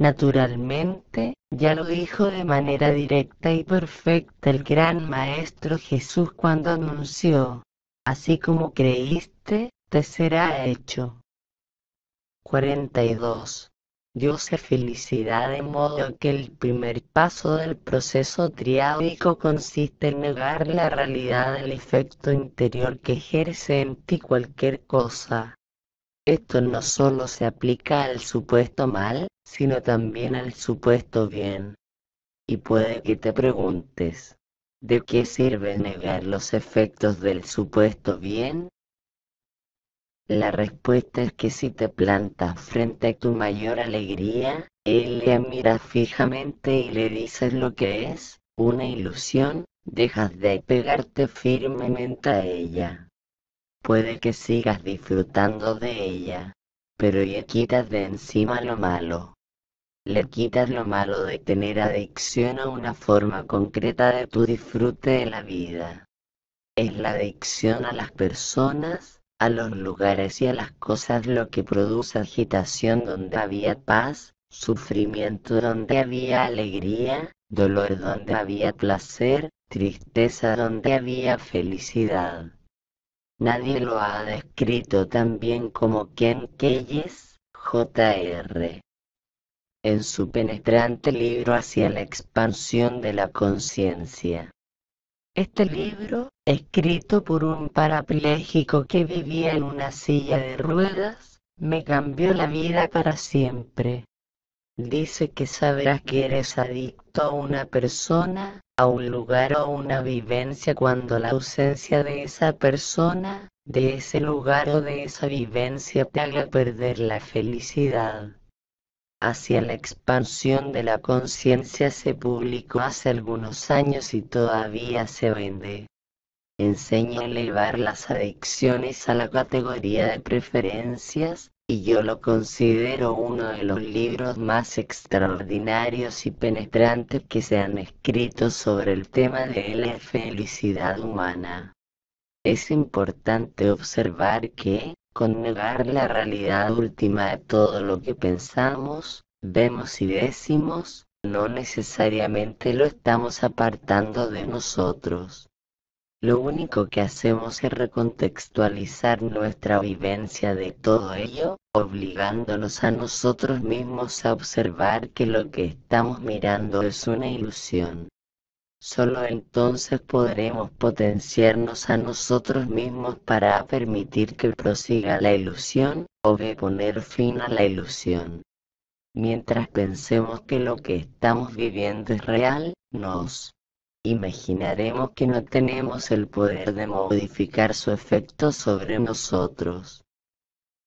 Naturalmente, ya lo dijo de manera directa y perfecta el gran Maestro Jesús cuando anunció: así como creíste, te será hecho. 42. Dios es felicidad, de modo que el primer paso del proceso triádico consiste en negar la realidad del efecto interior que ejerce en ti cualquier cosa. Esto no solo se aplica al supuesto mal, sino también al supuesto bien. Y puede que te preguntes, ¿de qué sirve negar los efectos del supuesto bien? La respuesta es que si te plantas frente a tu mayor alegría, él la mira fijamente y le dices lo que es, una ilusión, dejas de pegarte firmemente a ella. Puede que sigas disfrutando de ella, pero ya quitas de encima lo malo. Le quitas lo malo de tener adicción a una forma concreta de tu disfrute de la vida. Es la adicción a las personas, a los lugares y a las cosas lo que produce agitación donde había paz, sufrimiento donde había alegría, dolor donde había placer, tristeza donde había felicidad. Nadie lo ha descrito tan bien como Ken Keyes, Jr. en su penetrante libro Hacia la expansión de la conciencia. Este libro, escrito por un parapléjico que vivía en una silla de ruedas, me cambió la vida para siempre. Dice que sabrás que eres adicto a una persona, a un lugar o a una vivencia cuando la ausencia de esa persona, de ese lugar o de esa vivencia te haga perder la felicidad. Hacia la expansión de la conciencia se publicó hace algunos años y todavía se vende. Enseña a elevar las adicciones a la categoría de preferencias, y yo lo considero uno de los libros más extraordinarios y penetrantes que se han escrito sobre el tema de la felicidad humana. Es importante observar que, con negar la realidad última de todo lo que pensamos, vemos y decimos, no necesariamente lo estamos apartando de nosotros. Lo único que hacemos es recontextualizar nuestra vivencia de todo ello, obligándonos a nosotros mismos a observar que lo que estamos mirando es una ilusión. Solo entonces podremos potenciarnos a nosotros mismos para permitir que prosiga la ilusión, o de poner fin a la ilusión. Mientras pensemos que lo que estamos viviendo es real, nos imaginaremos que no tenemos el poder de modificar su efecto sobre nosotros.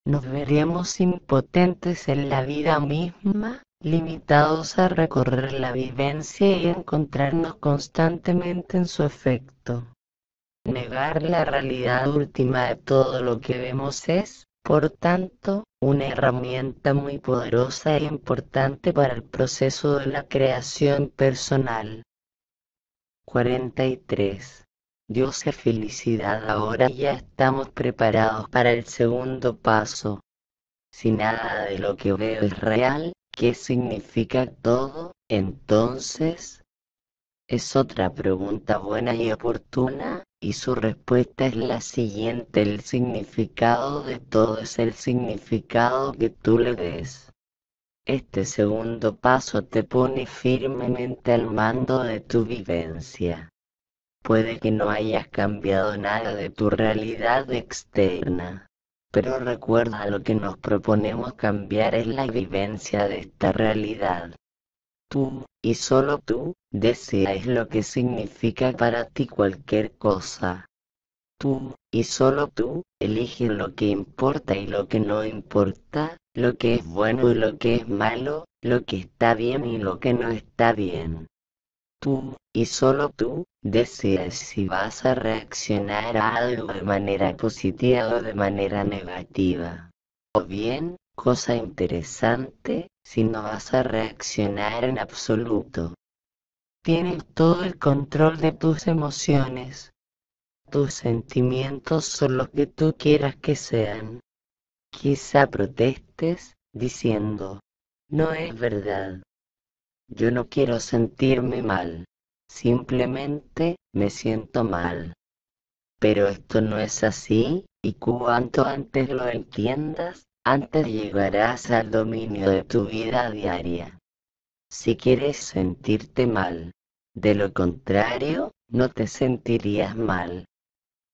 Nos veremos impotentes en la vida misma, limitados a recorrer la vivencia y encontrarnos constantemente en su efecto. Negar la realidad última de todo lo que vemos es, por tanto, una herramienta muy poderosa e importante para el proceso de la creación personal. 43. Dios es felicidad. Ahora ya estamos preparados para el segundo paso. Si nada de lo que veo es real, ¿qué significa todo, entonces? Es otra pregunta buena y oportuna, y su respuesta es la siguiente: el significado de todo es el significado que tú le des. Este segundo paso te pone firmemente al mando de tu vivencia. Puede que no hayas cambiado nada de tu realidad externa, pero recuerda, lo que nos proponemos cambiar es la vivencia de esta realidad. Tú, y solo tú, deseas lo que significa para ti cualquier cosa. Tú, y solo tú, eliges lo que importa y lo que no importa, lo que es bueno y lo que es malo, lo que está bien y lo que no está bien. Tú, y solo tú, decides si vas a reaccionar a algo de manera positiva o de manera negativa. O bien, cosa interesante, si no vas a reaccionar en absoluto. Tienes todo el control de tus emociones. Tus sentimientos son los que tú quieras que sean. Quizá protestes, diciendo: No es verdad. Yo no quiero sentirme mal. Simplemente me siento mal. Pero esto no es así, y cuanto antes lo entiendas, antes llegarás al dominio de tu vida diaria. Si quieres sentirte mal, de lo contrario, no te sentirías mal.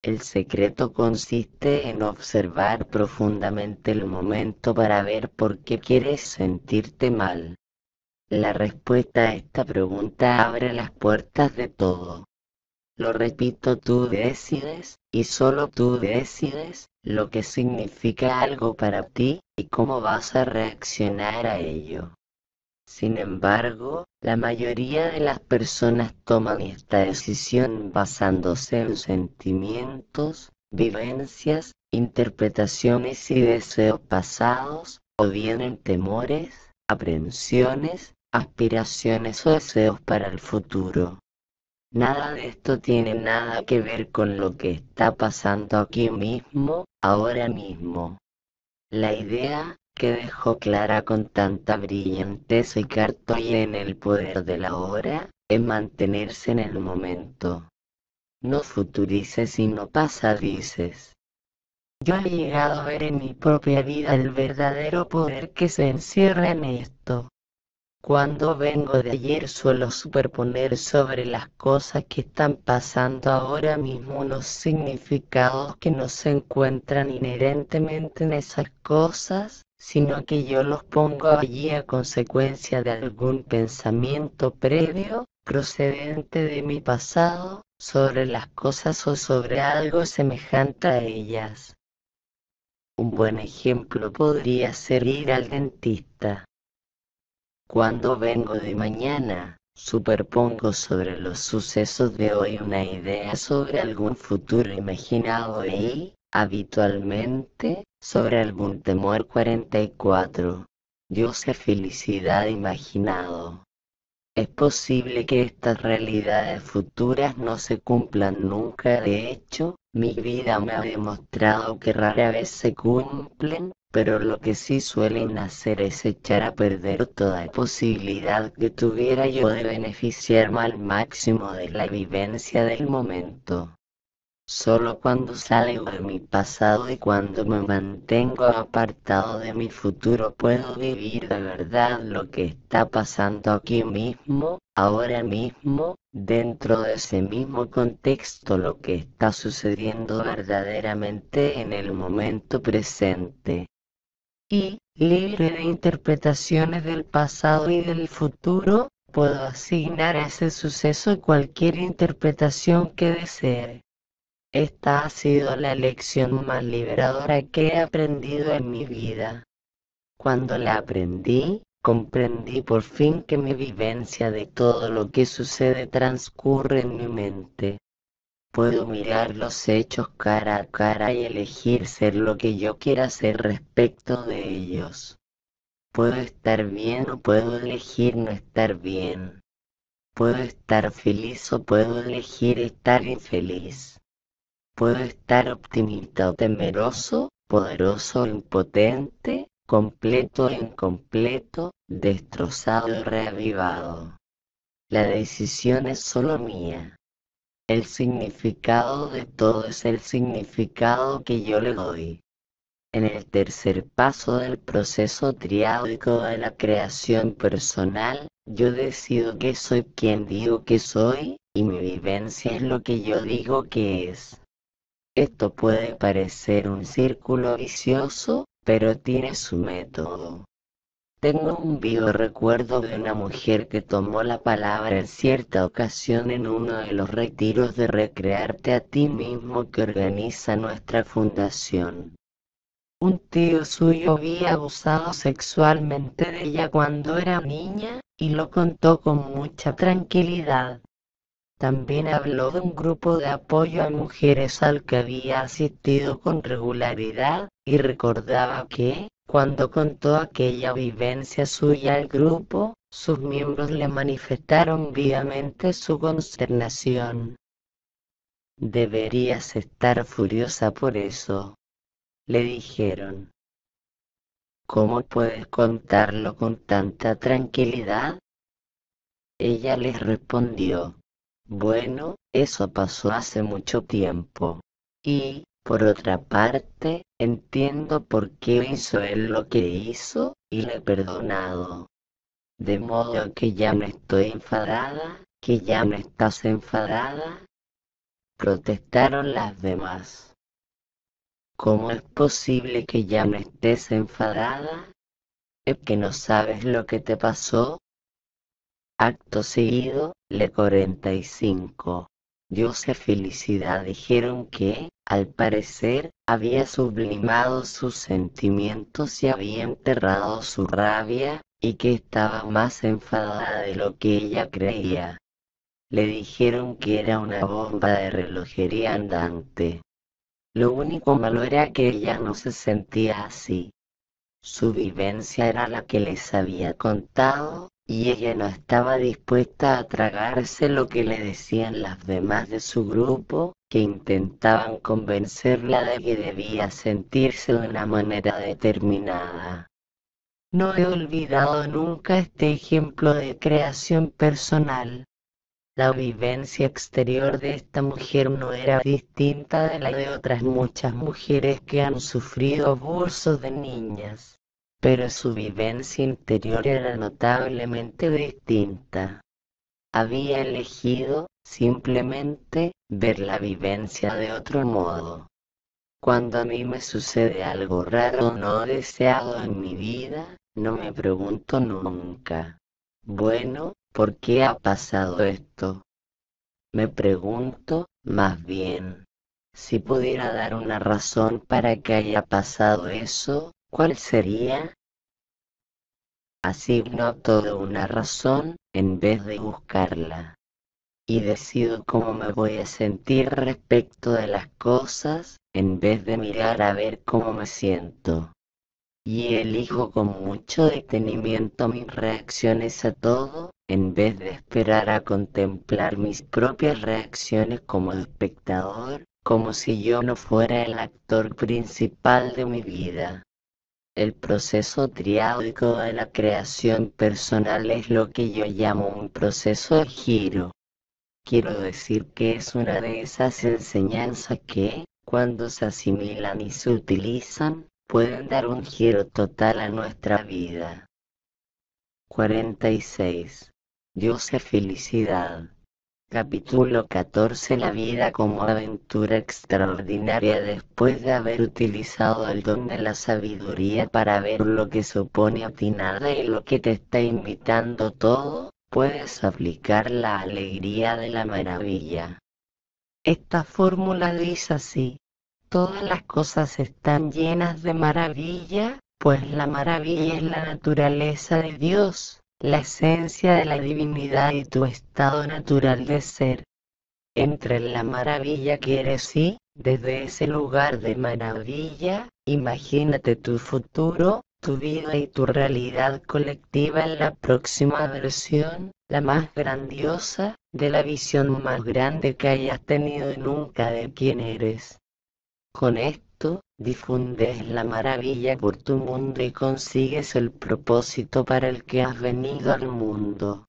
El secreto consiste en observar profundamente el momento para ver por qué quieres sentirte mal. La respuesta a esta pregunta abre las puertas de todo. Lo repito, tú decides, y solo tú decides, lo que significa algo para ti, y cómo vas a reaccionar a ello. Sin embargo, la mayoría de las personas toman esta decisión basándose en sentimientos, vivencias, interpretaciones y deseos pasados, o bien en temores, aprensiones, aspiraciones o deseos para el futuro. Nada de esto tiene nada que ver con lo que está pasando aquí mismo, ahora mismo. La idea, que dejó clara con tanta brillantez y Cartoy en El poder de la hora, es mantenerse en el momento. No futurices y no pasadices. Yo he llegado a ver en mi propia vida el verdadero poder que se encierra en esto. Cuando vengo de ayer suelo superponer sobre las cosas que están pasando ahora mismo unos significados que no se encuentran inherentemente en esas cosas, sino que yo los pongo allí a consecuencia de algún pensamiento previo, procedente de mi pasado, sobre las cosas o sobre algo semejante a ellas. Un buen ejemplo podría ser ir al dentista. Cuando vengo de mañana, superpongo sobre los sucesos de hoy una idea sobre algún futuro imaginado y, habitualmente, sobre algún temor 44. Dios es felicidad imaginado. Es posible que estas realidades futuras no se cumplan nunca. De hecho, mi vida me ha demostrado que rara vez se cumplen, pero lo que sí suelen hacer es echar a perder toda posibilidad que tuviera yo de beneficiarme al máximo de la vivencia del momento. Solo cuando salgo de mi pasado y cuando me mantengo apartado de mi futuro puedo vivir de verdad lo que está pasando aquí mismo, ahora mismo, dentro de ese mismo contexto, lo que está sucediendo verdaderamente en el momento presente. Y, libre de interpretaciones del pasado y del futuro, puedo asignar a ese suceso cualquier interpretación que desee. Esta ha sido la lección más liberadora que he aprendido en mi vida. Cuando la aprendí, comprendí por fin que mi vivencia de todo lo que sucede transcurre en mi mente. Puedo mirar los hechos cara a cara y elegir ser lo que yo quiera ser respecto de ellos. Puedo estar bien o puedo elegir no estar bien. Puedo estar feliz o puedo elegir estar infeliz. Puedo estar optimista o temeroso, poderoso o impotente, completo o incompleto, destrozado o reavivado. La decisión es solo mía. El significado de todo es el significado que yo le doy. En el tercer paso del proceso triádico de la creación personal, yo decido que soy quien digo que soy, y mi vivencia es lo que yo digo que es. Esto puede parecer un círculo vicioso, pero tiene su método. Tengo un vivo recuerdo de una mujer que tomó la palabra en cierta ocasión en uno de los retiros de Recrearte a ti mismo que organiza nuestra fundación. Un tío suyo había abusado sexualmente de ella cuando era niña, y lo contó con mucha tranquilidad. También habló de un grupo de apoyo a mujeres al que había asistido con regularidad, y recordaba que, cuando contó aquella vivencia suya al grupo, sus miembros le manifestaron vivamente su consternación. Deberías estar furiosa por eso, le dijeron. ¿Cómo puedes contarlo con tanta tranquilidad? Ella les respondió, bueno, eso pasó hace mucho tiempo. Y, por otra parte, entiendo por qué hizo él lo que hizo, y le he perdonado. De modo que ya no estoy enfadada, que ya no estás enfadada, protestaron las demás. ¿Cómo es posible que ya no estés enfadada? ¿Es que no sabes lo que te pasó? Acto seguido, le 45. Dios y Felicidad dijeron que, al parecer, había sublimado sus sentimientos y había enterrado su rabia, y que estaba más enfadada de lo que ella creía. Le dijeron que era una bomba de relojería andante. Lo único malo era que ella no se sentía así. Su vivencia era la que les había contado, y ella no estaba dispuesta a tragarse lo que le decían las demás de su grupo, que intentaban convencerla de que debía sentirse de una manera determinada. No he olvidado nunca este ejemplo de creación personal. La vivencia exterior de esta mujer no era distinta de la de otras muchas mujeres que han sufrido abusos de niñas, pero su vivencia interior era notablemente distinta. Había elegido, simplemente, ver la vivencia de otro modo. Cuando a mí me sucede algo raro o no deseado en mi vida, no me pregunto nunca, bueno, ¿por qué ha pasado esto? Me pregunto, más bien, si pudiera dar una razón para que haya pasado eso, ¿cuál sería? Asigno a todo una razón, en vez de buscarla. Y decido cómo me voy a sentir respecto de las cosas, en vez de mirar a ver cómo me siento. Y elijo con mucho detenimiento mis reacciones a todo, en vez de esperar a contemplar mis propias reacciones como espectador, como si yo no fuera el actor principal de mi vida. El proceso triádico de la creación personal es lo que yo llamo un proceso de giro. Quiero decir que es una de esas enseñanzas que, cuando se asimilan y se utilizan, pueden dar un giro total a nuestra vida. 46. Dios y Felicidad. Capítulo 14. La vida como aventura extraordinaria. Después de haber utilizado el don de la sabiduría para ver lo que supone a ti nada y lo que te está invitando todo, puedes aplicar la alegría de la maravilla. Esta fórmula dice así: todas las cosas están llenas de maravilla, pues la maravilla es la naturaleza de Dios, la esencia de la divinidad y tu estado natural de ser. Entre en la maravilla que eres y, desde ese lugar de maravilla, imagínate tu futuro, tu vida y tu realidad colectiva en la próxima versión, la más grandiosa, de la visión más grande que hayas tenido nunca de quién eres. Con esto, difundes la maravilla por tu mundo y consigues el propósito para el que has venido al mundo.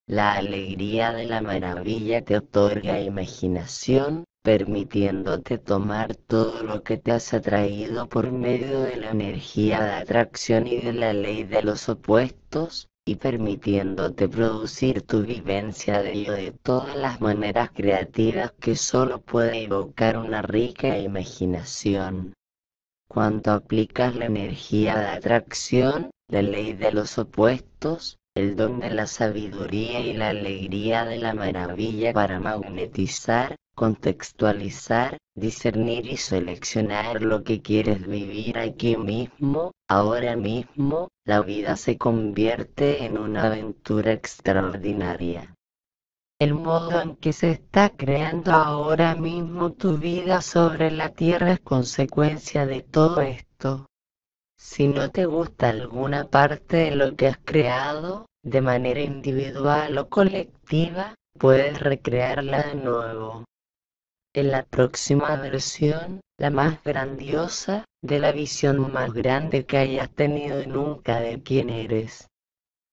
La alegría de la maravilla te otorga imaginación, permitiéndote tomar todo lo que te has atraído por medio de la energía de atracción y de la ley de los opuestos, y permitiéndote producir tu vivencia de ello de todas las maneras creativas que solo puede evocar una rica imaginación. Cuando aplicas la energía de atracción, la ley de los opuestos, el don de la sabiduría y la alegría de la maravilla para magnetizar, contextualizar, discernir y seleccionar lo que quieres vivir aquí mismo, ahora mismo, la vida se convierte en una aventura extraordinaria. El modo en que se está creando ahora mismo tu vida sobre la Tierra es consecuencia de todo esto. Si no te gusta alguna parte de lo que has creado, de manera individual o colectiva, puedes recrearla de nuevo. En la próxima versión, la más grandiosa, de la visión más grande que hayas tenido nunca de quién eres.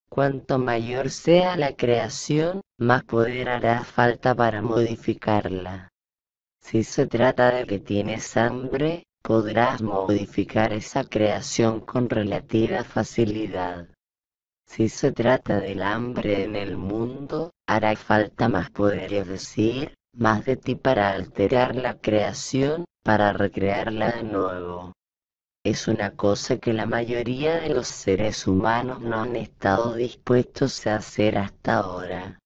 Cuanto mayor sea la creación, más poder hará falta para modificarla. Si se trata de que tienes hambre, podrás modificar esa creación con relativa facilidad. Si se trata del hambre en el mundo, hará falta más poder, es decir, más de ti para alterar la creación, para recrearla de nuevo. Es una cosa que la mayoría de los seres humanos no han estado dispuestos a hacer hasta ahora.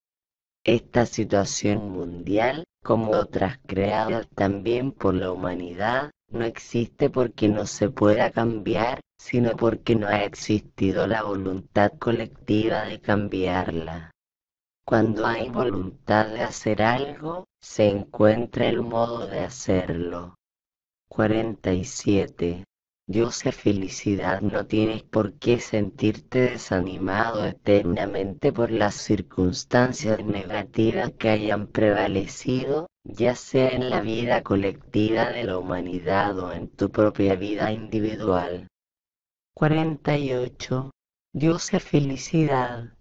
Esta situación mundial, como otras creadas también por la humanidad, no existe porque no se pueda cambiar, sino porque no ha existido la voluntad colectiva de cambiarla. Cuando hay voluntad de hacer algo, se encuentra el modo de hacerlo. 47. Dios felicidad, no tienes por qué sentirte desanimado eternamente por las circunstancias negativas que hayan prevalecido, ya sea en la vida colectiva de la humanidad o en tu propia vida individual. 48. Dios felicidad.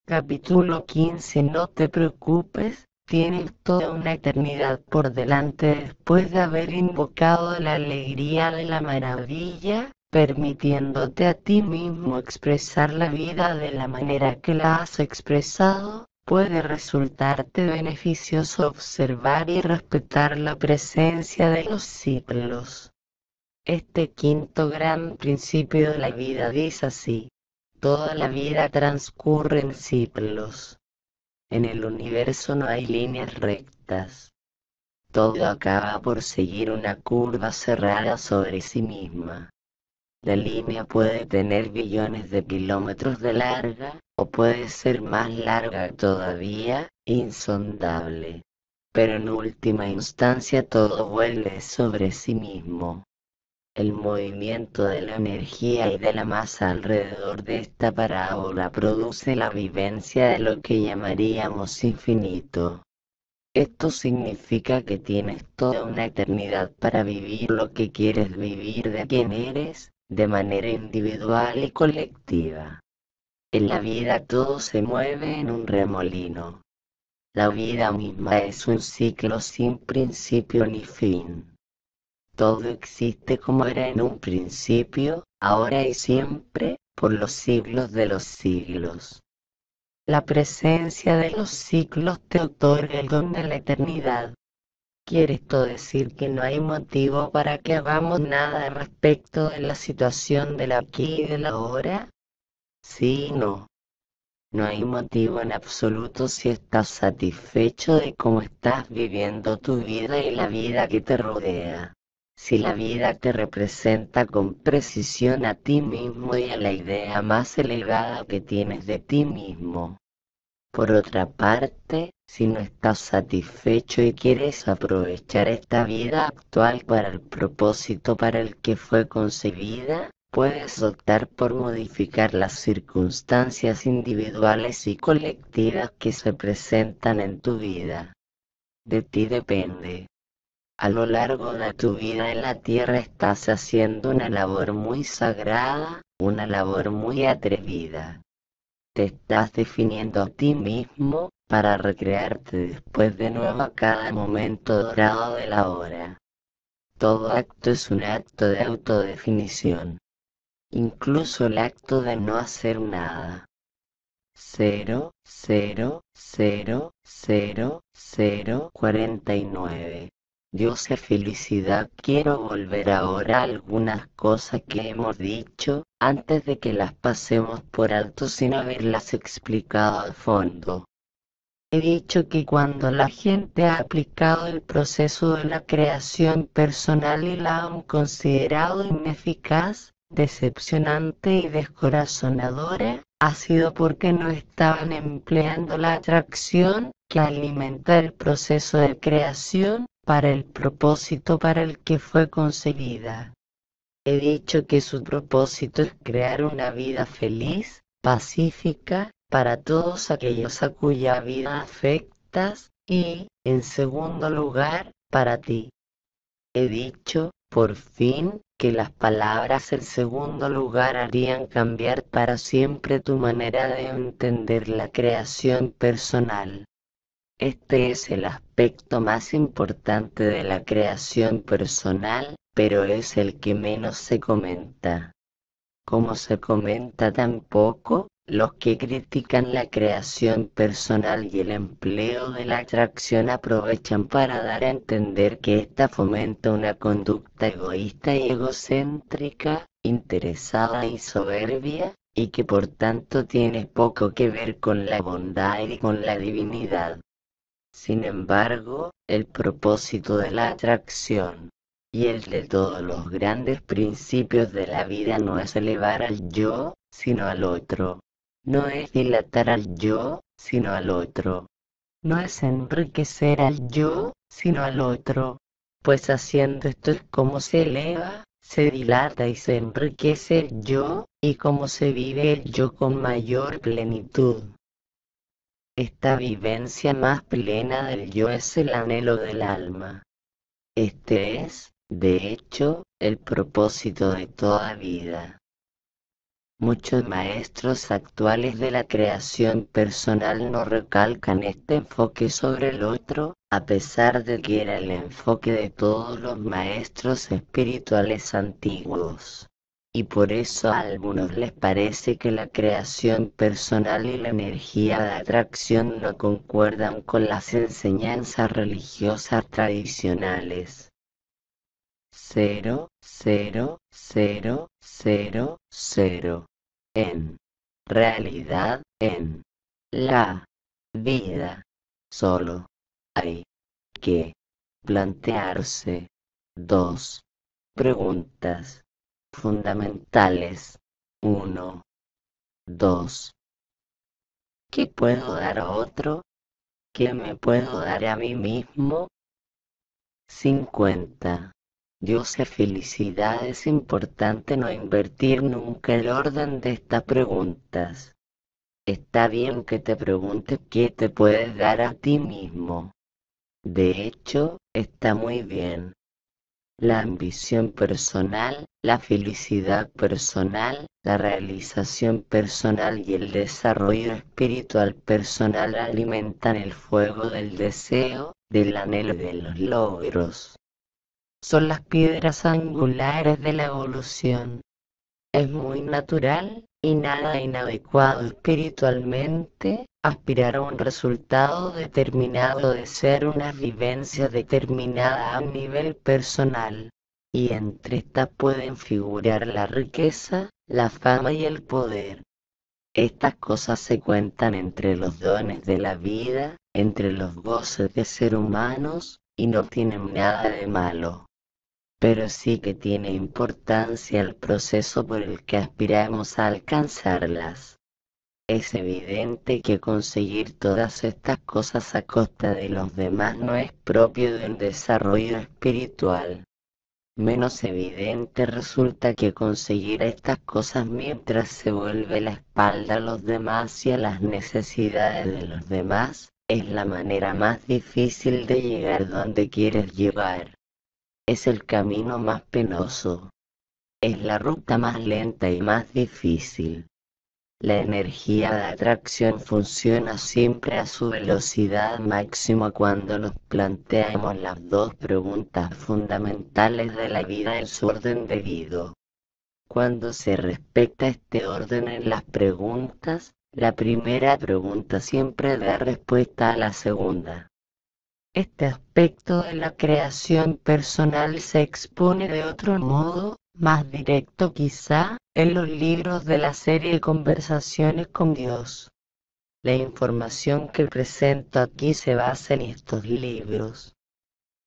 Capítulo 15. No te preocupes. Tienes toda una eternidad por delante después de haber invocado la alegría de la maravilla, permitiéndote a ti mismo expresar la vida de la manera que la has expresado. Puede resultarte beneficioso observar y respetar la presencia de los ciclos. Este quinto gran principio de la vida dice así: toda la vida transcurre en ciclos. En el universo no hay líneas rectas. Todo acaba por seguir una curva cerrada sobre sí misma. La línea puede tener billones de kilómetros de larga, o puede ser más larga todavía, insondable. Pero en última instancia todo vuelve sobre sí mismo. El movimiento de la energía y de la masa alrededor de esta parábola produce la vivencia de lo que llamaríamos infinito. Esto significa que tienes toda una eternidad para vivir lo que quieres vivir de quien eres, de manera individual y colectiva. En la vida todo se mueve en un remolino. La vida misma es un ciclo sin principio ni fin. Todo existe como era en un principio, ahora y siempre, por los siglos de los siglos. La presencia de los ciclos te otorga el don de la eternidad. ¿Quiere esto decir que no hay motivo para que hagamos nada respecto de la situación del aquí y del ahora? Sí y no. No hay motivo en absoluto si estás satisfecho de cómo estás viviendo tu vida y la vida que te rodea. Si la vida te representa con precisión a ti mismo y a la idea más elevada que tienes de ti mismo. Por otra parte, si no estás satisfecho y quieres aprovechar esta vida actual para el propósito para el que fue concebida, puedes optar por modificar las circunstancias individuales y colectivas que se presentan en tu vida. De ti depende. A lo largo de tu vida en la tierra estás haciendo una labor muy sagrada, una labor muy atrevida. Te estás definiendo a ti mismo para recrearte después de nuevo a cada momento dorado de la hora. Todo acto es un acto de autodefinición. Incluso el acto de no hacer nada. 0, 0, 0, 0, 0, 49. Dios y felicidad. Quiero volver ahora a algunas cosas que hemos dicho, antes de que las pasemos por alto sin haberlas explicado a fondo. He dicho que cuando la gente ha aplicado el proceso de la creación personal y la han considerado ineficaz, decepcionante y descorazonadora, ha sido porque no estaban empleando la atracción que alimenta el proceso de creación para el propósito para el que fue concebida. He dicho que su propósito es crear una vida feliz, pacífica, para todos aquellos a cuya vida afectas y, en segundo lugar, para ti. He dicho, por fin, que las palabras en segundo lugar harían cambiar para siempre tu manera de entender la creación personal. Este es el aspecto más importante de la creación personal, pero es el que menos se comenta. Como se comenta tan poco, los que critican la creación personal y el empleo de la atracción aprovechan para dar a entender que ésta fomenta una conducta egoísta y egocéntrica, interesada y soberbia, y que por tanto tiene poco que ver con la bondad y con la divinidad. Sin embargo, el propósito de la atracción y el de todos los grandes principios de la vida no es elevar al yo, sino al otro. No es dilatar al yo, sino al otro. No es enriquecer al yo, sino al otro. Pues haciendo esto es como se eleva, se dilata y se enriquece el yo, y como se vive el yo con mayor plenitud. Esta vivencia más plena del yo es el anhelo del alma. Este es, de hecho, el propósito de toda vida. Muchos maestros actuales de la creación personal no recalcan este enfoque sobre el otro, a pesar de que era el enfoque de todos los maestros espirituales antiguos. Y por eso a algunos les parece que la creación personal y la energía de atracción no concuerdan con las enseñanzas religiosas tradicionales. 0,0,0,0. En realidad, en la vida, solo hay que plantearse dos preguntas fundamentales. 1, 2. ¿Qué puedo dar a otro? ¿Qué me puedo dar a mí mismo? 50. Dios y felicidad. Es importante no invertir nunca el orden de estas preguntas. Está bien que te preguntes qué te puedes dar a ti mismo. De hecho, está muy bien. La ambición personal, la felicidad personal, la realización personal y el desarrollo espiritual personal alimentan el fuego del deseo, del anhelo de los logros. Son las piedras angulares de la evolución. Es muy natural y nada inadecuado espiritualmente aspirar a un resultado determinado de ser una vivencia determinada a nivel personal. Y entre estas pueden figurar la riqueza, la fama y el poder. Estas cosas se cuentan entre los dones de la vida, entre los goces de ser humanos, y no tienen nada de malo. Pero sí que tiene importancia el proceso por el que aspiramos a alcanzarlas. Es evidente que conseguir todas estas cosas a costa de los demás no es propio de un desarrollo espiritual. Menos evidente resulta que conseguir estas cosas mientras se vuelve la espalda a los demás y a las necesidades de los demás, es la manera más difícil de llegar donde quieres llegar. Es el camino más penoso. Es la ruta más lenta y más difícil. La energía de atracción funciona siempre a su velocidad máxima cuando nos planteamos las dos preguntas fundamentales de la vida en su orden debido. Cuando se respeta este orden en las preguntas, la primera pregunta siempre da respuesta a la segunda. Este aspecto de la creación personal se expone de otro modo, más directo quizá, en los libros de la serie Conversaciones con Dios. La información que presento aquí se basa en estos libros.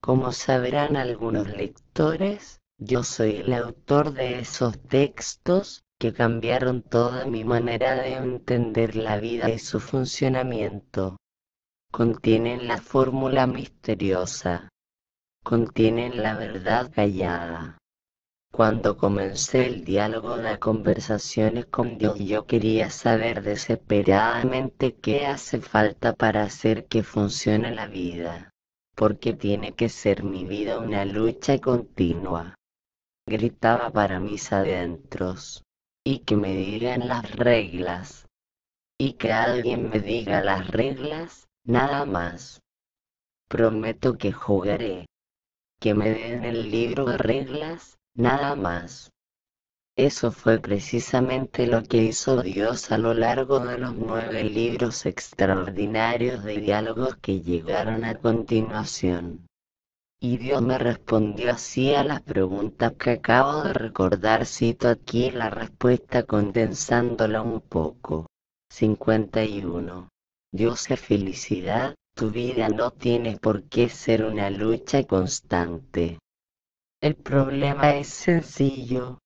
Como sabrán algunos lectores, yo soy el autor de esos textos que cambiaron toda mi manera de entender la vida y su funcionamiento. Contienen la fórmula misteriosa. Contienen la verdad callada. Cuando comencé el diálogo de conversaciones con Dios, yo quería saber desesperadamente qué hace falta para hacer que funcione la vida. Porque tiene que ser mi vida una lucha continua. gritaba para mis adentros. Y que me digan las reglas. Y que alguien me diga las reglas, nada más. Prometo que jugaré. Que me den el libro de reglas, nada más. Eso fue precisamente lo que hizo Dios a lo largo de los 9 libros extraordinarios de diálogos que llegaron a continuación. Y Dios me respondió así a las preguntas que acabo de recordar. Cito aquí la respuesta condensándola un poco. 51. Dios es felicidad, tu vida no tiene por qué ser una lucha constante. El problema es sencillo.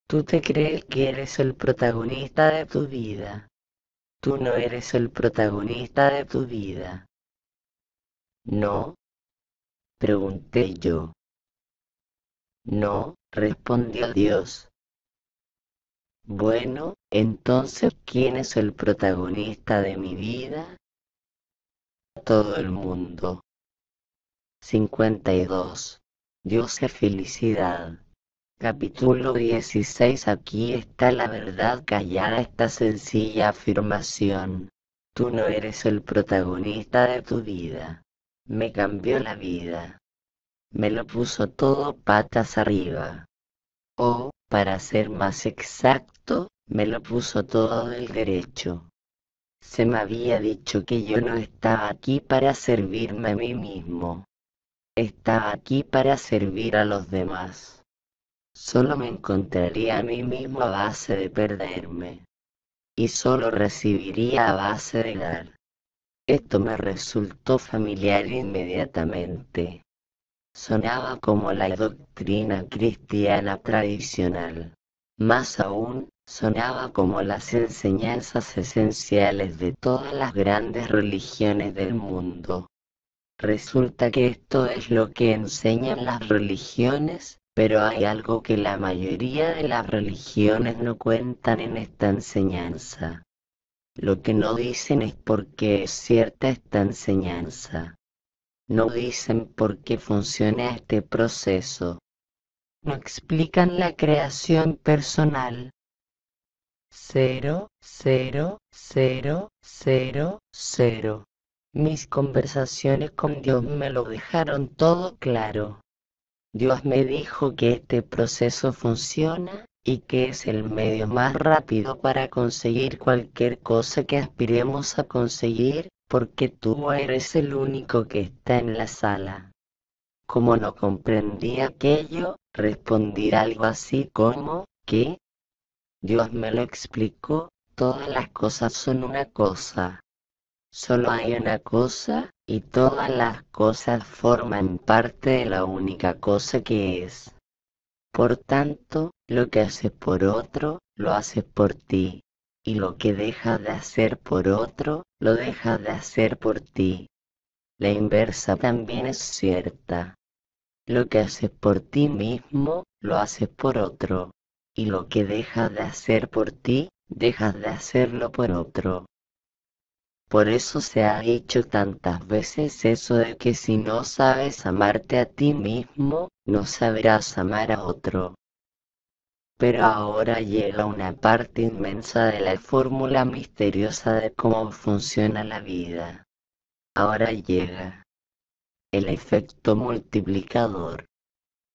Tú te crees que eres el protagonista de tu vida. Tú no eres el protagonista de tu vida. ¿No? Pregunté yo. No, respondió Dios. Bueno, entonces, ¿quién es el protagonista de mi vida? Todo el mundo. 52. Dios es felicidad. Capítulo 16. Aquí está la verdad callada, esta sencilla afirmación. Tú no eres el protagonista de tu vida. Me cambió la vida. Me lo puso todo patas arriba. O, para ser más exacto, me lo puso todo del derecho. Se me había dicho que yo no estaba aquí para servirme a mí mismo. Estaba aquí para servir a los demás. Solo me encontraría a mí mismo a base de perderme. Y solo recibiría a base de dar. Esto me resultó familiar inmediatamente. Sonaba como la doctrina cristiana tradicional. Más aún, sonaba como las enseñanzas esenciales de todas las grandes religiones del mundo. Resulta que esto es lo que enseñan las religiones, pero hay algo que la mayoría de las religiones no cuentan en esta enseñanza. Lo que no dicen es por qué es cierta esta enseñanza. No dicen por qué funciona este proceso. No explican la creación personal. 0, 0, 0, 0. Mis conversaciones con Dios me lo dejaron todo claro. Dios me dijo que este proceso funciona y que es el medio más rápido para conseguir cualquier cosa que aspiremos a conseguir, porque tú eres el único que está en la sala. Como no comprendí aquello, respondí algo así como, ¿qué? Dios me lo explicó, todas las cosas son una cosa. Solo hay una cosa, y todas las cosas forman parte de la única cosa que es. Por tanto, lo que haces por otro, lo haces por ti. Y lo que dejas de hacer por otro, lo dejas de hacer por ti. La inversa también es cierta. Lo que haces por ti mismo, lo haces por otro. Y lo que dejas de hacer por ti, dejas de hacerlo por otro. Por eso se ha dicho tantas veces eso de que si no sabes amarte a ti mismo, no sabrás amar a otro. Pero ahora llega una parte inmensa de la fórmula misteriosa de cómo funciona la vida. Ahora llega el efecto multiplicador.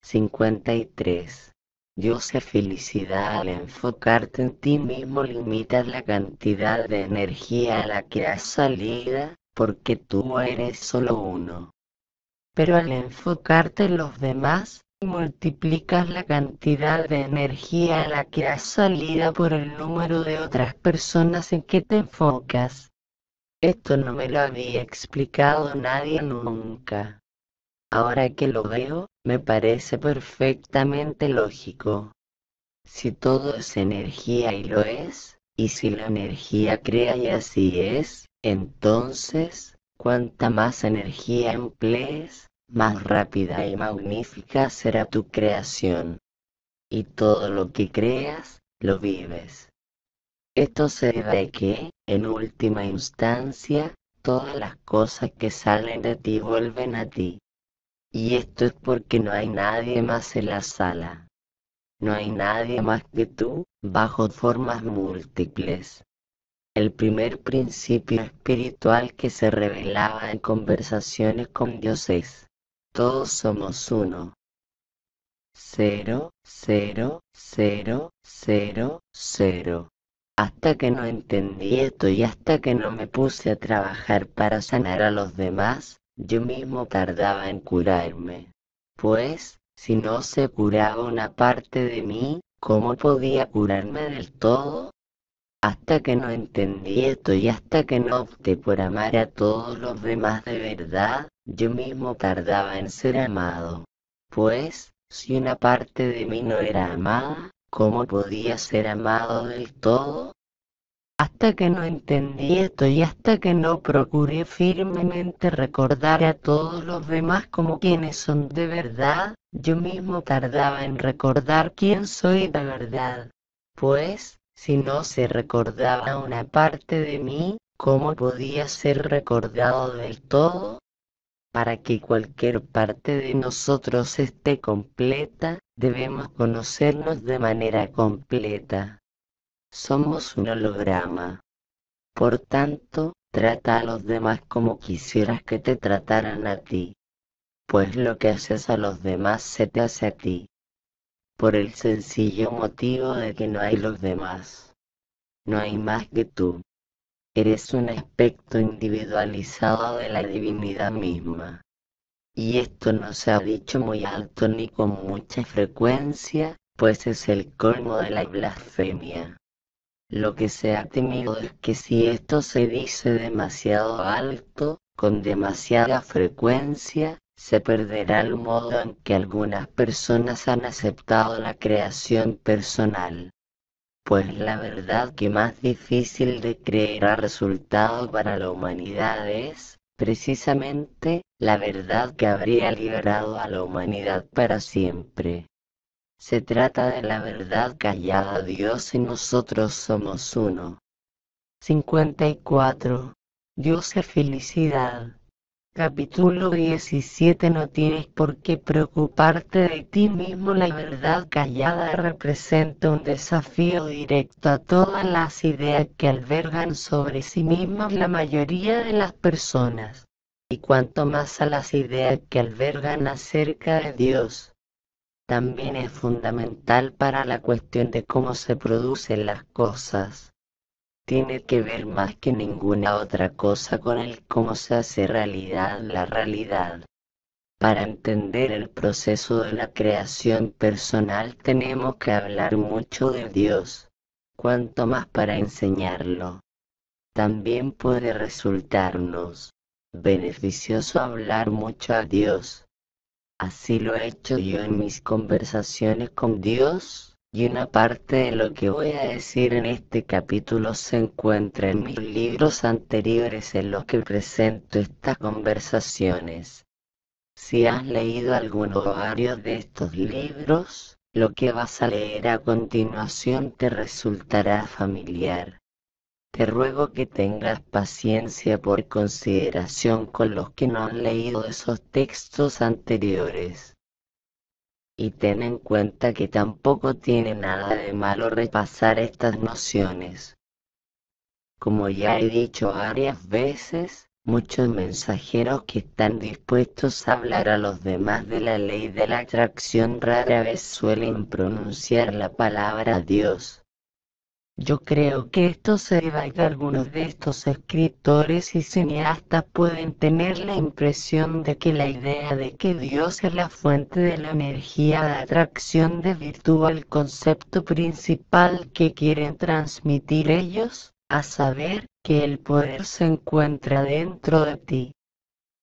53. Dios es felicidad. Al enfocarte en ti mismo limitas la cantidad de energía a la que das salida, porque tú eres solo uno. Pero al enfocarte en los demás, multiplicas la cantidad de energía a la que das salida por el número de otras personas en que te enfocas. Esto no me lo había explicado nadie nunca. Ahora que lo veo, me parece perfectamente lógico. Si todo es energía y lo es, y si la energía crea y así es, entonces, cuanta más energía emplees, más rápida y magnífica será tu creación. Y todo lo que creas, lo vives. Esto se debe a que, en última instancia, todas las cosas que salen de ti vuelven a ti. Y esto es porque no hay nadie más en la sala. No hay nadie más que tú, bajo formas múltiples. El primer principio espiritual que se revelaba en conversaciones con Dios es: todos somos uno. 0, 0, 0, 0. Hasta que no entendí esto y hasta que no me puse a trabajar para sanar a los demás, yo mismo tardaba en curarme. Pues, si no se curaba una parte de mí, ¿cómo podía curarme del todo? Hasta que no entendí esto y hasta que no opté por amar a todos los demás de verdad, yo mismo tardaba en ser amado. Pues, si una parte de mí no era amada, ¿cómo podía ser amado del todo? Hasta que no entendí esto y hasta que no procuré firmemente recordar a todos los demás como quienes son de verdad, yo mismo tardaba en recordar quién soy de verdad. Pues, si no se recordaba una parte de mí, ¿cómo podía ser recordado del todo? Para que cualquier parte de nosotros esté completa, debemos conocernos de manera completa. Somos un holograma. Por tanto, trata a los demás como quisieras que te trataran a ti. Pues lo que haces a los demás se te hace a ti. Por el sencillo motivo de que no hay los demás. No hay más que tú. Eres un aspecto individualizado de la divinidad misma. Y esto no se ha dicho muy alto ni con mucha frecuencia, pues es el colmo de la blasfemia. Lo que se ha temido es que si esto se dice demasiado alto, con demasiada frecuencia, se perderá el modo en que algunas personas han aceptado la creación personal. Pues la verdad que más difícil de creer ha resultado para la humanidad es, precisamente, la verdad que habría liberado a la humanidad para siempre. Se trata de la verdad callada: Dios y nosotros somos uno. 54. Dios es felicidad. Capítulo 17. No tienes por qué preocuparte de ti mismo. La verdad callada representa un desafío directo a todas las ideas que albergan sobre sí mismas la mayoría de las personas, y cuanto más a las ideas que albergan acerca de Dios. También es fundamental para la cuestión de cómo se producen las cosas. Tiene que ver más que ninguna otra cosa con el cómo se hace realidad la realidad. Para entender el proceso de la creación personal tenemos que hablar mucho de Dios, cuanto más para enseñarlo. También puede resultarnos beneficioso hablar mucho a Dios. Así lo he hecho yo en mis conversaciones con Dios, y una parte de lo que voy a decir en este capítulo se encuentra en mis libros anteriores en los que presento estas conversaciones. Si has leído alguno o varios de estos libros, lo que vas a leer a continuación te resultará familiar. Te ruego que tengas paciencia por consideración con los que no han leído esos textos anteriores. Y ten en cuenta que tampoco tiene nada de malo repasar estas nociones. Como ya he dicho varias veces, muchos mensajeros que están dispuestos a hablar a los demás de la ley de la atracción rara vez suelen pronunciar la palabra Dios. Yo creo que esto se debe a que algunos de estos escritores y cineastas pueden tener la impresión de que la idea de que Dios es la fuente de la energía de atracción desvirtúa el concepto principal que quieren transmitir ellos, a saber, que el poder se encuentra dentro de ti.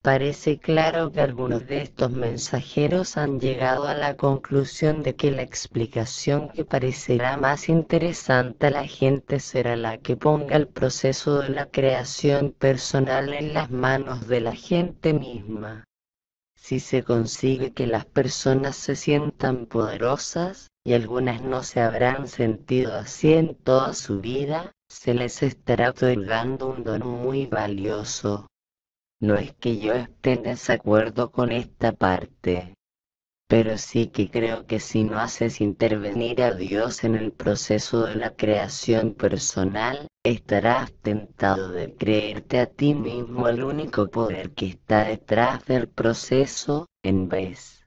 Parece claro que algunos de estos mensajeros han llegado a la conclusión de que la explicación que parecerá más interesante a la gente será la que ponga el proceso de la creación personal en las manos de la gente misma. Si se consigue que las personas se sientan poderosas, y algunas no se habrán sentido así en toda su vida, se les estará otorgando un don muy valioso. No es que yo esté en desacuerdo con esta parte. pero sí que creo que si no haces intervenir a Dios en el proceso de la creación personal, estarás tentado de creerte a ti mismo el único poder que está detrás del proceso, en vez.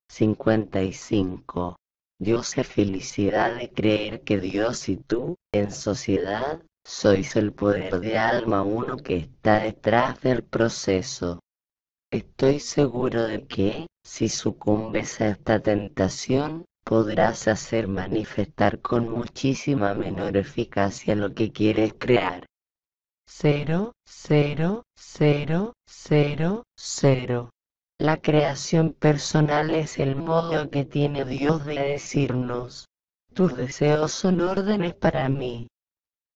55. Dios es felicidad de creer que Dios y tú, en sociedad, sois el poder de alma uno que está detrás del proceso. Estoy seguro de que, si sucumbes a esta tentación, podrás hacer manifestar con muchísima menor eficacia lo que quieres crear. 0,0,0,0. La creación personal es el modo que tiene Dios de decirnos: tus deseos son órdenes para mí.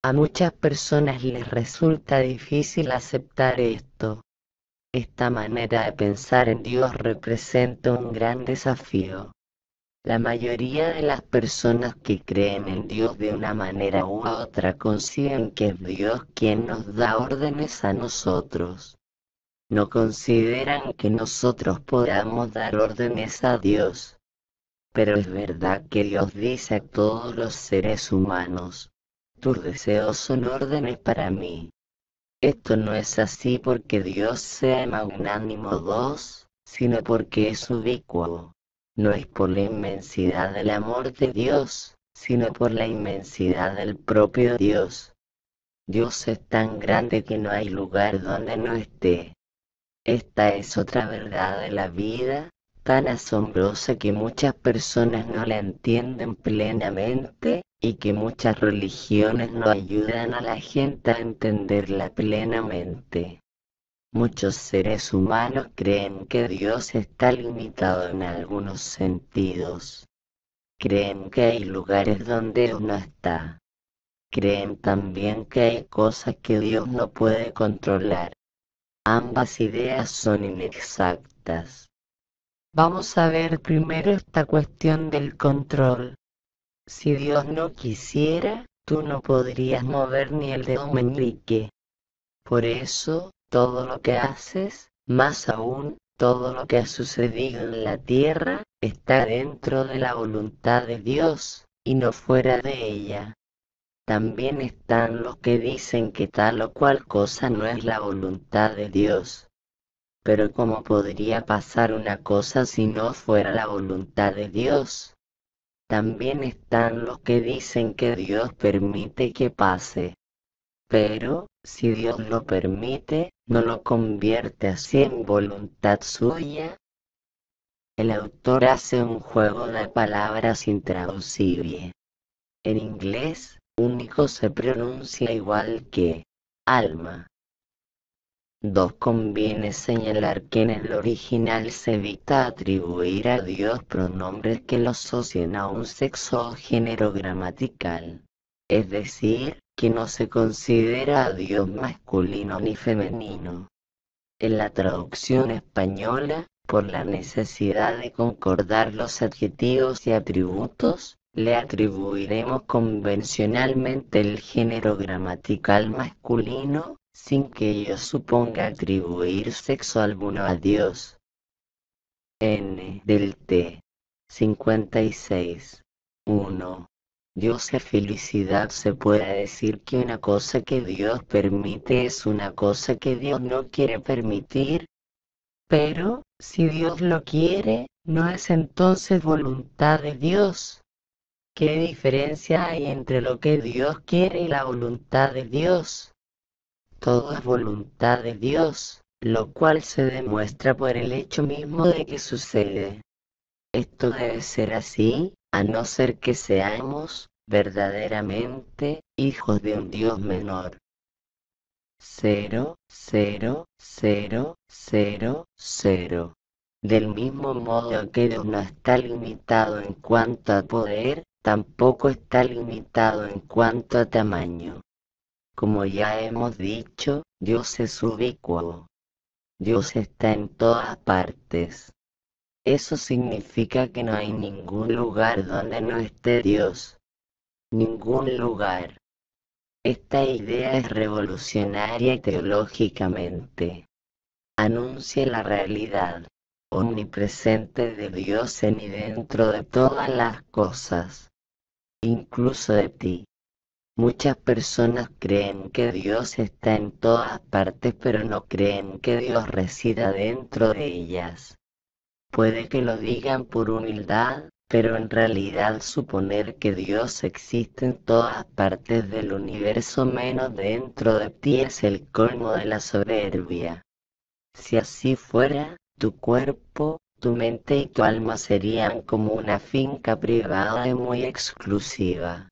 A muchas personas les resulta difícil aceptar esto. Esta manera de pensar en Dios representa un gran desafío. La mayoría de las personas que creen en Dios de una manera u otra conciben que es Dios quien nos da órdenes a nosotros. No consideran que nosotros podamos dar órdenes a Dios. Pero es verdad que Dios dice a todos los seres humanos: tus deseos son órdenes para mí. Esto no es así porque Dios sea magnánimo 2, sino porque es ubicuo. No es por la inmensidad del amor de Dios, sino por la inmensidad del propio Dios. Dios es tan grande que no hay lugar donde no esté. Esta es otra verdad de la vida, tan asombrosa que muchas personas no la entienden plenamente, y que muchas religiones no ayudan a la gente a entenderla plenamente. Muchos seres humanos creen que Dios está limitado en algunos sentidos. Creen que hay lugares donde Dios no está. Creen también que hay cosas que Dios no puede controlar. Ambas ideas son inexactas. Vamos a ver primero esta cuestión del control. Si Dios no quisiera, tú no podrías mover ni el dedo meñique. Por eso, todo lo que haces, más aún, todo lo que ha sucedido en la tierra, está dentro de la voluntad de Dios, y no fuera de ella. También están los que dicen que tal o cual cosa no es la voluntad de Dios. Pero ¿cómo podría pasar una cosa si no fuera la voluntad de Dios? También están los que dicen que Dios permite que pase. Pero, si Dios lo permite, ¿no lo convierte así en voluntad suya? El autor hace un juego de palabras intraducible. En inglés, único se pronuncia igual que alma. 2. Conviene señalar que en el original se evita atribuir a Dios pronombres que lo asocien a un sexo o género gramatical. Es decir, que no se considera a Dios masculino ni femenino. En la traducción española, por la necesidad de concordar los adjetivos y atributos, le atribuiremos convencionalmente el género gramatical masculino, sin que ello suponga atribuir sexo alguno a Dios. N. del T. 56. 1. Dios es felicidad. Se puede decir que una cosa que Dios permite es una cosa que Dios no quiere permitir. Pero, si Dios lo quiere, ¿no es entonces voluntad de Dios? ¿Qué diferencia hay entre lo que Dios quiere y la voluntad de Dios? Todo es voluntad de Dios, lo cual se demuestra por el hecho mismo de que sucede. Esto debe ser así, a no ser que seamos, verdaderamente, hijos de un Dios menor. 0,0,0,0. Del mismo modo que Dios no está limitado en cuanto a poder, tampoco está limitado en cuanto a tamaño. Como ya hemos dicho, Dios es ubicuo. Dios está en todas partes. Eso significa que no hay ningún lugar donde no esté Dios. Ningún lugar. Esta idea es revolucionaria teológicamente. Anuncia la realidad. omnipresente de Dios en y dentro de todas las cosas, incluso de ti. Muchas personas creen que Dios está en todas partes, pero no creen que Dios resida dentro de ellas. Puede que lo digan por humildad, pero en realidad suponer que Dios existe en todas partes del universo menos dentro de ti es el colmo de la soberbia. Si así fuera, tu cuerpo, tu mente y tu alma serían como una finca privada y muy exclusiva.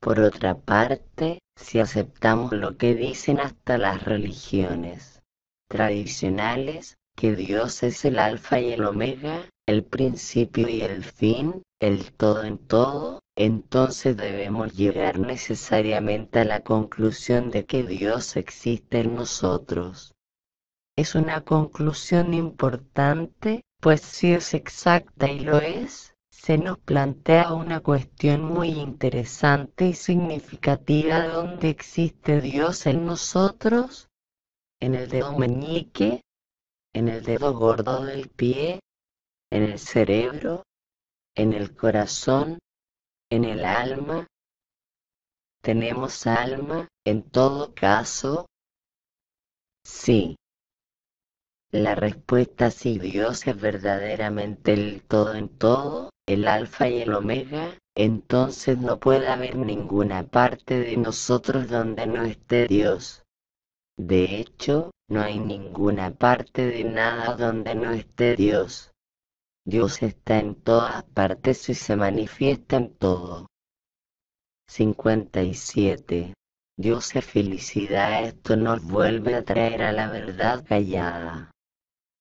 Por otra parte, si aceptamos lo que dicen hasta las religiones tradicionales, que Dios es el alfa y el omega, el principio y el fin, el todo en todo, entonces debemos llegar necesariamente a la conclusión de que Dios existe en nosotros. Es una conclusión importante, pues si es exacta y lo es, se nos plantea una cuestión muy interesante y significativa: ¿dónde existe Dios en nosotros? ¿En el dedo meñique? ¿En el dedo gordo del pie? ¿En el cerebro? ¿En el corazón? ¿En el alma? ¿Tenemos alma, en todo caso? Sí. La respuesta: si Dios es verdaderamente el todo en todo, el alfa y el omega, entonces no puede haber ninguna parte de nosotros donde no esté Dios. De hecho, no hay ninguna parte de nada donde no esté Dios. Dios está en todas partes y se manifiesta en todo. 57. Dios es felicidad. Esto nos vuelve a traer a la verdad callada.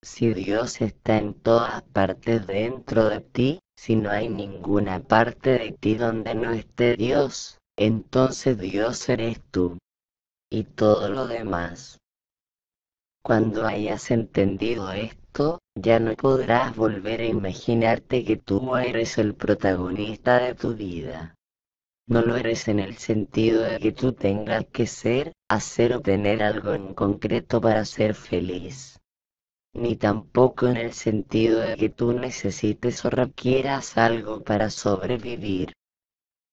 Si Dios está en todas partes dentro de ti, si no hay ninguna parte de ti donde no esté Dios, entonces Dios eres tú y todo lo demás. Cuando hayas entendido esto, ya no podrás volver a imaginarte que tú eres el protagonista de tu vida. No lo eres en el sentido de que tú tengas que ser, hacer o tener algo en concreto para ser feliz. Ni tampoco en el sentido de que tú necesites o requieras algo para sobrevivir.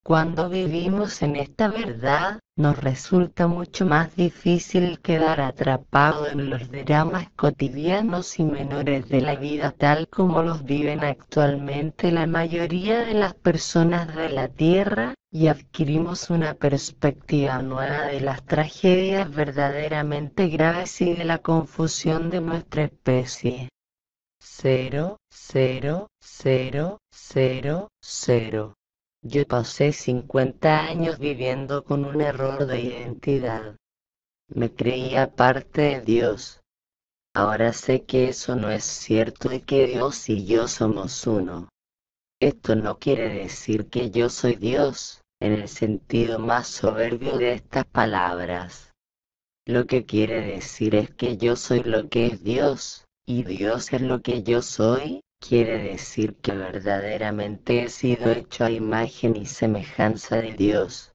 Cuando vivimos en esta verdad, nos resulta mucho más difícil quedar atrapado en los dramas cotidianos y menores de la vida tal como los viven actualmente la mayoría de las personas de la Tierra, y adquirimos una perspectiva nueva de las tragedias verdaderamente graves y de la confusión de nuestra especie. 0, 0, 0, 0. Yo pasé 50 años viviendo con un error de identidad. Me creía parte de Dios. Ahora sé que eso no es cierto y que Dios y yo somos uno. Esto no quiere decir que yo soy Dios, en el sentido más soberbio de estas palabras. Lo que quiere decir es que yo soy lo que es Dios, y Dios es lo que yo soy. Quiere decir que verdaderamente he sido hecho a imagen y semejanza de Dios.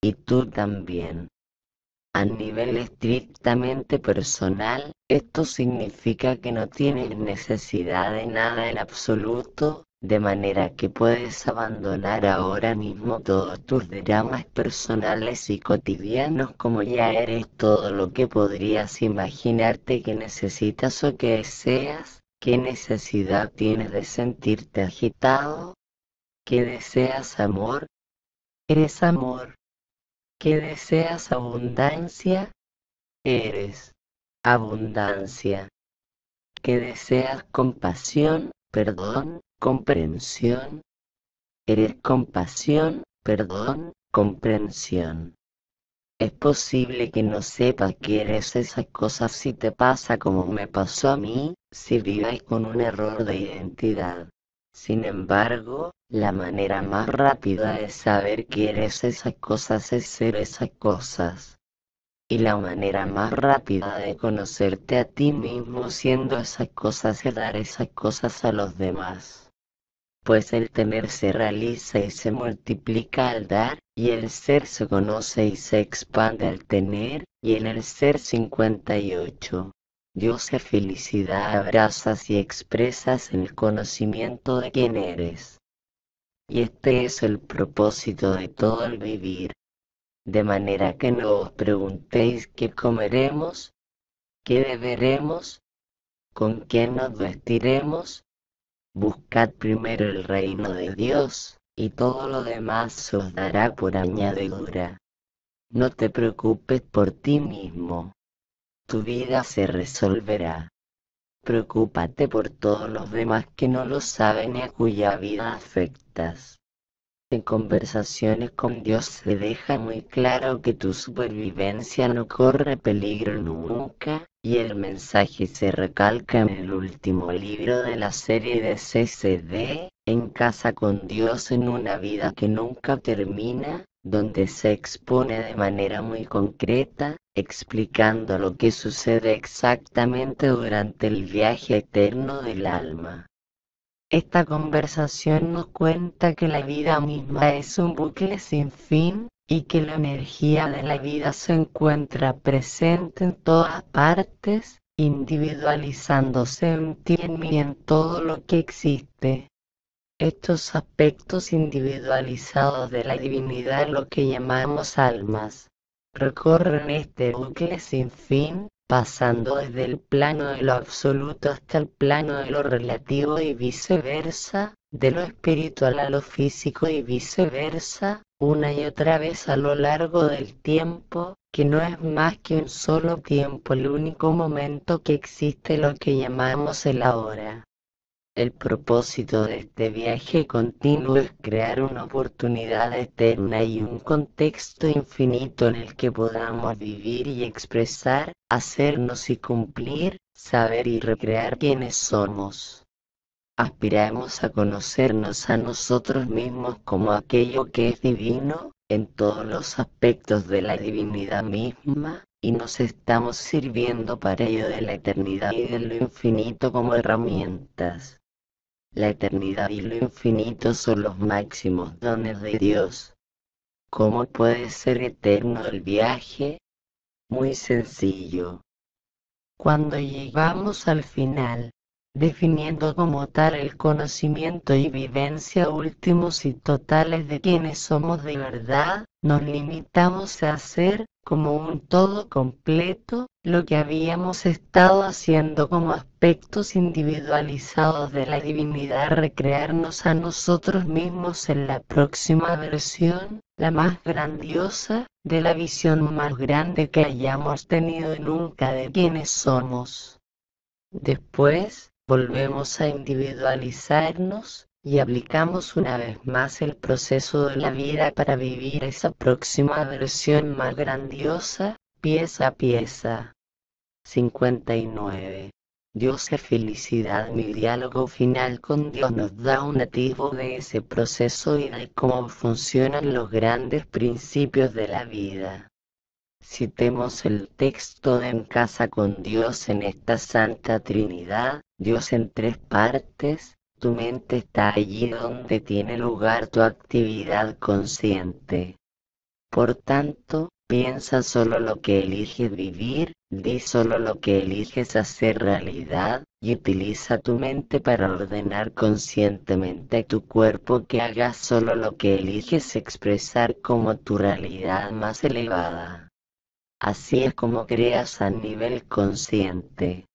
Y tú también. A nivel estrictamente personal, esto significa que no tienes necesidad de nada en absoluto, de manera que puedes abandonar ahora mismo todos tus dramas personales y cotidianos, como ya eres todo lo que podrías imaginarte que necesitas o que deseas. ¿Qué necesidad tienes de sentirte agitado? ¿Qué deseas? Amor. Eres amor. ¿Qué deseas? Abundancia. Eres abundancia. ¿Qué deseas? Compasión, perdón, comprensión. Eres compasión, perdón, comprensión. Es posible que no sepas que eres esas cosas si te pasa como me pasó a mí, si vives con un error de identidad. Sin embargo, la manera más rápida de saber que eres esas cosas es ser esas cosas. Y la manera más rápida de conocerte a ti mismo siendo esas cosas es dar esas cosas a los demás. Pues el tener se realiza y se multiplica al dar, y el ser se conoce y se expande al tener, y en el ser 58. Dios es felicidad, abrazas y expresas el conocimiento de quién eres. Y este es el propósito de todo el vivir. De manera que no os preguntéis qué comeremos, qué beberemos, con quién nos vestiremos. Buscad primero el reino de Dios, y todo lo demás se os dará por añadidura. No te preocupes por ti mismo. Tu vida se resolverá. Preocúpate por todos los demás que no lo saben y a cuya vida afectas. En conversaciones con Dios se deja muy claro que tu supervivencia no corre peligro nunca, y el mensaje se recalca en el último libro de la serie de CCD, En casa con Dios en una vida que nunca termina, donde se expone de manera muy concreta, explicando lo que sucede exactamente durante el viaje eterno del alma. Esta conversación nos cuenta que la vida misma es un bucle sin fin, y que la energía de la vida se encuentra presente en todas partes, individualizándose en ti, en mí, en todo lo que existe. Estos aspectos individualizados de la divinidad, lo que llamamos almas, recorren este bucle sin fin, pasando desde el plano de lo absoluto hasta el plano de lo relativo y viceversa, de lo espiritual a lo físico y viceversa, una y otra vez a lo largo del tiempo, que no es más que un solo tiempo, el único momento que existe, lo que llamamos el ahora. El propósito de este viaje continuo es crear una oportunidad eterna y un contexto infinito en el que podamos vivir y expresar, hacernos y cumplir, saber y recrear quiénes somos. Aspiramos a conocernos a nosotros mismos como aquello que es divino, en todos los aspectos de la divinidad misma, y nos estamos sirviendo para ello de la eternidad y de lo infinito como herramientas. La eternidad y lo infinito son los máximos dones de Dios. ¿Cómo puede ser eterno el viaje? Muy sencillo. Cuando llegamos al final, definiendo como tal el conocimiento y vivencia últimos y totales de quienes somos de verdad, nos limitamos a hacer, como un todo completo, lo que habíamos estado haciendo como aspectos individualizados de la divinidad, recrearnos a nosotros mismos en la próxima versión, la más grandiosa, de la visión más grande que hayamos tenido nunca de quienes somos. Después, volvemos a individualizarnos, y aplicamos una vez más el proceso de la vida para vivir esa próxima versión más grandiosa, pieza a pieza. 59. Dios es felicidad. Mi diálogo final con Dios nos da un atisbo de ese proceso y de cómo funcionan los grandes principios de la vida. Citemos el texto de En casa con Dios en esta Santa Trinidad, Dios en tres partes. Tu mente está allí donde tiene lugar tu actividad consciente. Por tanto, piensa solo lo que eliges vivir, di solo lo que eliges hacer realidad, y utiliza tu mente para ordenar conscientemente tu cuerpo que haga solo lo que eliges expresar como tu realidad más elevada. Así es como creas a nivel consciente.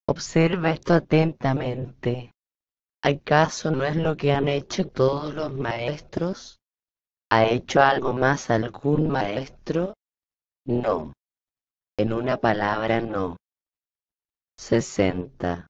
Observa esto atentamente. ¿Acaso no es lo que han hecho todos los maestros? ¿Ha hecho algo más algún maestro? No. En una palabra, no. 60.